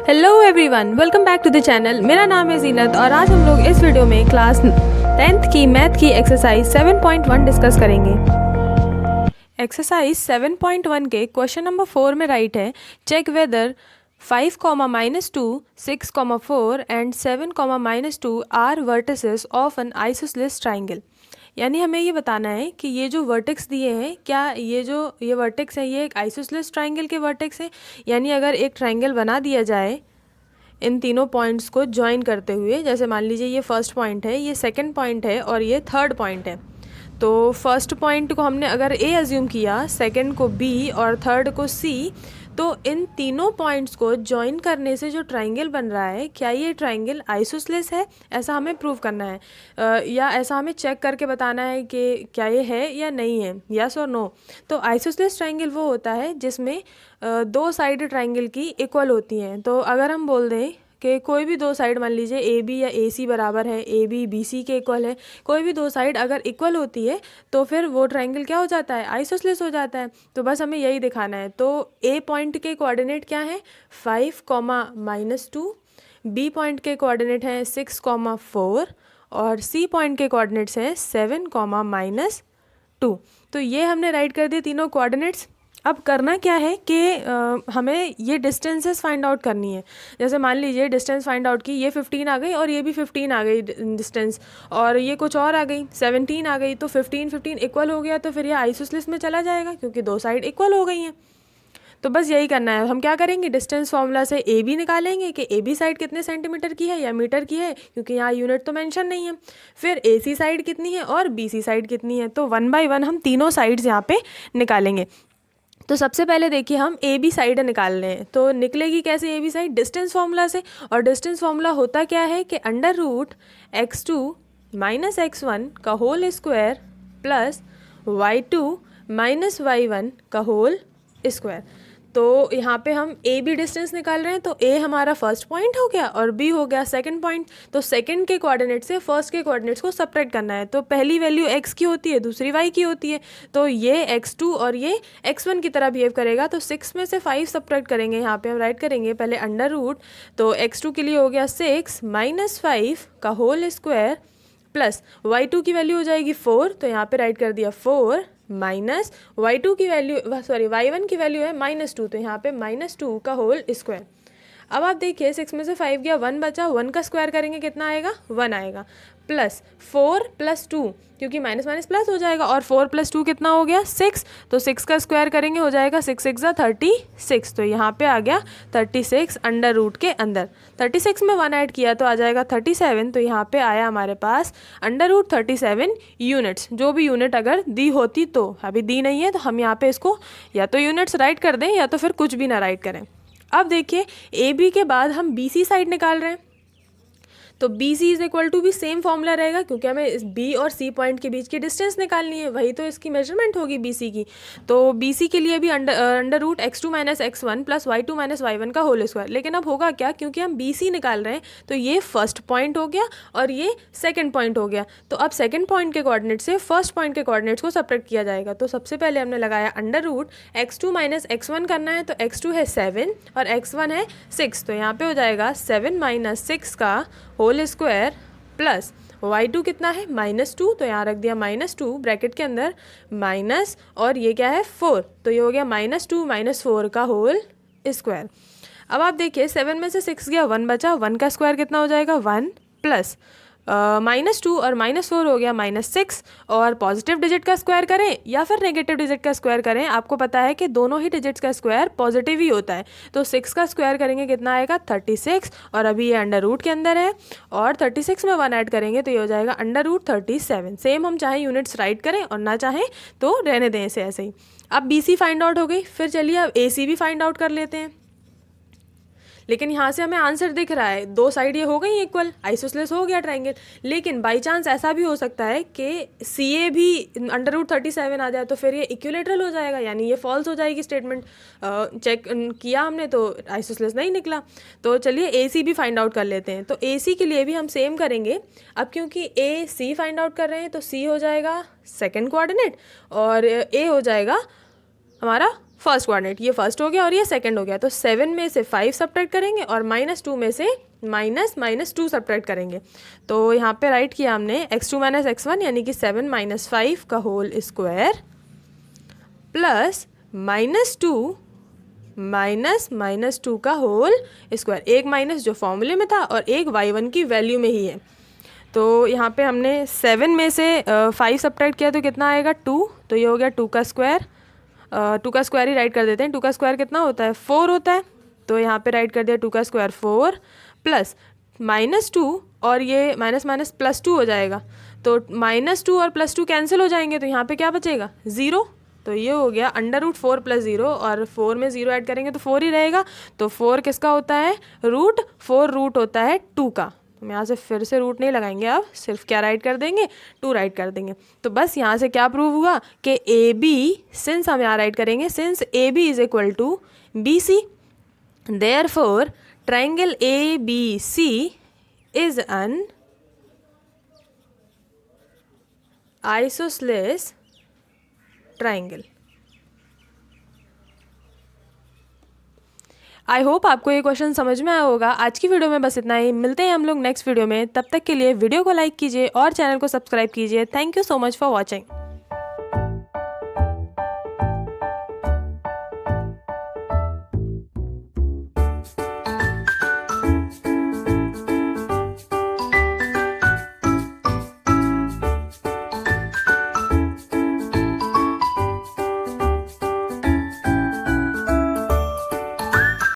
Hello everyone, welcome back to the channel. मेरा नाम है जीनत और आज हम लोग इस वीडियो में क्लास 10th की मैथ की एक्सरसाइज 7.1 डिस्कस करेंगे। एक्सरसाइज 7.1 के क्वेश्चन नंबर 4 में राइट है, check whether 5, -2, 6, 4 and 7, -2 are vertices of an isosceles triangle. यानी हमें ये बताना है कि ये जो वर्टेक्स दिए हैं, क्या ये वर्टेक्स है ये एक आइसोसेलेस ट्राइंगल के वर्टेक्स हैं। यानी अगर एक ट्राइंगल बना दिया जाए इन तीनों पॉइंट्स को ज्वाइन करते हुए, जैसे मान लीजिए ये फर्स्ट पॉइंट है, ये सेकंड पॉइंट है और ये थर्ड पॉइंट है, तो फर्स्ट पॉइंट को हमने अगर ए अज्यूम किया, सेकंड को बी और थर्ड को सी, तो इन तीनों पॉइंट्स को ज्वाइन करने से जो ट्राइंगल बन रहा है, क्या ये ट्राइंगल आइसोसेलेस है, ऐसा हमें प्रूव करना है या ऐसा हमें चेक करके बताना है कि क्या ये है या नहीं है, यस और नो। तो आइसोसेलेस ट्राइंगल वो होता है जिसमें दो साइड ट्राइंगल की इक्वल होती हैं। तो अगर हम बोल दें कि कोई भी दो साइड, मान लीजिए ए बी या ए सी बराबर है, ए बी बी सी के इक्वल है, कोई भी दो साइड अगर इक्वल होती है तो फिर वो ट्राइंगल क्या हो जाता है, आइसोसेलेस हो जाता है। तो बस हमें यही दिखाना है। तो ए पॉइंट के कोऑर्डिनेट क्या है, 5, -2, बी पॉइंट के कोऑर्डिनेट हैं 6, 4 और सी पॉइंट के कोऑर्डिनेट्स हैं 7, -2। तो ये हमने राइट कर दिए तीनों कोऑर्डिनेट्स। अब करना क्या है कि हमें ये डिस्टेंसेस फाइंड आउट करनी है। जैसे मान लीजिए डिस्टेंस फाइंड आउट की, ये 15 आ गई और ये भी 15 आ गई डिस्टेंस, और ये कुछ और आ गई 17 आ गई, तो 15 इक्वल हो गया, तो फिर ये आइसोसेलेस में चला जाएगा क्योंकि दो साइड इक्वल हो गई हैं। तो बस यही करना है। हम क्या करेंगे, डिस्टेंस फार्मूला से ए बी निकालेंगे कि ए बी साइड कितने सेंटीमीटर की है या मीटर की है, क्योंकि यहाँ यूनिट तो मेंशन नहीं है। फिर ए सी साइड कितनी है और बी सी साइड कितनी है, तो 1 बाय 1 हम तीनों साइड्स यहाँ पे निकालेंगे। तो सबसे पहले देखिए हम ए बी साइड निकाल रहे हैं, तो निकलेगी कैसे A B side, distance formula से। और डिस्टेंस फार्मूला होता क्या है कि √x2 - x1 का whole square plus y2 - y1 का होल स्क्वायर। तो यहाँ पे हम ए बी डिस्टेंस निकाल रहे हैं, तो ए हमारा फर्स्ट पॉइंट हो गया और बी हो गया सेकंड पॉइंट। तो सेकंड के कोऑर्डिनेट से फर्स्ट के कोऑर्डिनेट्स को सब्ट्रैक्ट करना है। तो पहली वैल्यू एक्स की होती है, दूसरी वाई की होती है, तो ये x2 और ये x1 की तरह बिहेव करेगा। तो 6 में से 5 सब्ट्रैक्ट करेंगे, यहाँ पे हम राइट करेंगे पहले √, तो x2 के लिए हो गया 6 - 5 का होल स्क्वायर प्लस y2 की वैल्यू हो जाएगी 4, तो यहाँ पे राइट कर दिया 4 माइनस y2 की वैल्यू, सॉरी y1 की वैल्यू है -2, तो यहाँ पे -2 का होल स्क्वायर। अब आप देखिए 6 में से 5 गया, 1 बचा, 1 का स्क्वायर करेंगे कितना आएगा, 1 आएगा, प्लस 4 + 2, क्योंकि माइनस माइनस प्लस हो जाएगा, और 4 + 2 कितना हो गया, 6, तो 6 का स्क्वायर करेंगे हो जाएगा 6 × 6 = 36, तो यहाँ पे आ गया 36 √ के अंदर। 36 में 1 ऐड किया तो आ जाएगा 37, तो यहाँ पे आया हमारे पास √37 यूनिट्स। जो भी यूनिट अगर दी होती, तो अभी दी नहीं है तो हम यहाँ पे इसको या तो यूनिट्स राइट कर दें या तो फिर कुछ भी ना राइट करें। अब देखिए ए बी के बाद हम बी सी साइड निकाल रहे हैं, तो B C is equal to भी सेम फॉर्मूला रहेगा, क्योंकि हमें इस बी और सी पॉइंट के बीच की डिस्टेंस निकालनी है, वही तो इसकी मेजरमेंट होगी बी सी की। तो बी सी के लिए भी √x2 - x1 plus y2 - y1 का होल स्क्वायर। लेकिन अब होगा क्या, क्योंकि हम बी सी निकाल रहे हैं, तो ये फर्स्ट पॉइंट हो गया और ये सेकंड पॉइंट हो गया। तो अब सेकंड पॉइंट के कोऑर्डिनेट से फर्स्ट पॉइंट के कोऑर्डिनेट्स को सब्ट्रैक्ट किया जाएगा। तो सबसे पहले हमने लगाया √x2 - x1 करना है, तो x2 है 7 और x1 है 6, तो यहाँ पे हो जाएगा 7 - 6 का होल स्क्वायर प्लस y2 कितना है -2, तो यहाँ रख दिया -2 ब्रैकेट के अंदर, माइनस और ये क्या है 4, तो ये हो गया -2 - 4 का होल स्क्वायर। अब आप देखिए 7 में से 6 गया, 1 बचा, 1 का स्क्वायर कितना हो जाएगा 1 प्लस -2 और -4 हो गया -6, और पॉजिटिव डिजिट का स्क्वायर करें या फिर नेगेटिव डिजिट का स्क्वायर करें, आपको पता है कि दोनों ही डिजिट्स का स्क्वायर पॉजिटिव ही होता है। तो 6 का स्क्वायर करेंगे कितना आएगा 36, और अभी ये √के अंदर है, और 36 में 1 ऐड करेंगे तो ये हो जाएगा √37। सेम हम चाहे यूनिट्स राइट करें और ना चाहें तो रहने दें इसे ऐसे ही। अब बी सी फाइंड आउट हो गई, फिर चलिए अब ए सी भी फाइंड आउट कर लेते हैं। लेकिन यहाँ से हमें आंसर दिख रहा है, दो साइड ये हो गई इक्वल, आइसोसेलेस हो गया ट्राइंगल। लेकिन बाई चांस ऐसा भी हो सकता है कि सी ए भी √37 आ जाए, तो फिर ये इक्विलेटरल हो जाएगा, यानी ये फॉल्स हो जाएगी स्टेटमेंट। चेक किया हमने तो आइसोसेलेस नहीं निकला। तो चलिए ए सी भी फाइंड आउट कर लेते हैं। तो ए सी के लिए भी हम सेम करेंगे। अब क्योंकि ए सी फाइंड आउट कर रहे हैं, तो सी हो जाएगा सेकेंड कोऑर्डिनेट और ए हो जाएगा हमारा फर्स्ट कोऑर्डिनेट, ये फर्स्ट हो गया और ये सेकंड हो गया। तो 7 में से 5 सब्ट्रैक्ट करेंगे और -2 में से -2 सब्ट्रैक्ट करेंगे। तो यहाँ पे राइट किया हमने x2 - x1 यानी कि 7 - 5 का होल स्क्वायर प्लस -2 -2 का होल स्क्वायर। एक माइनस जो फॉर्मूले में था और एक y1 की वैल्यू में ही है। तो यहाँ पे हमने 7 में से 5 सब्ट्रैक्ट किया तो कितना आएगा 2, तो ये हो गया 2 का स्क्वायर। 2 का स्क्वायर ही राइट कर देते हैं। 2 का स्क्वायर कितना होता है 4 होता है, तो यहाँ पे राइट कर दिया 2 का स्क्वायर 4 प्लस -2 और ये माइनस माइनस +2 हो जाएगा। तो -2 और +2 कैंसिल हो जाएंगे, तो यहाँ पे क्या बचेगा 0। तो ये हो गया √4 + 0 और 4 में 0 ऐड करेंगे तो 4 ही रहेगा। तो 4 किसका होता है √4 रूट होता है 2 का। हम यहाँ से फिर से रूट नहीं लगाएंगे, अब सिर्फ क्या राइट कर देंगे 2 राइट कर देंगे। तो बस यहाँ से क्या प्रूव हुआ कि AB, सिंस हम यहाँ राइट करेंगे since AB = BC, therefore triangle ABC is an isosceles triangle. I hope आपको ये क्वेश्चन समझ में आया होगा। आज की वीडियो में बस इतना ही, मिलते हैं हम लोग नेक्स्ट वीडियो में। तब तक के लिए वीडियो को लाइक कीजिए और चैनल को सब्सक्राइब कीजिए। Thank you so much for watching.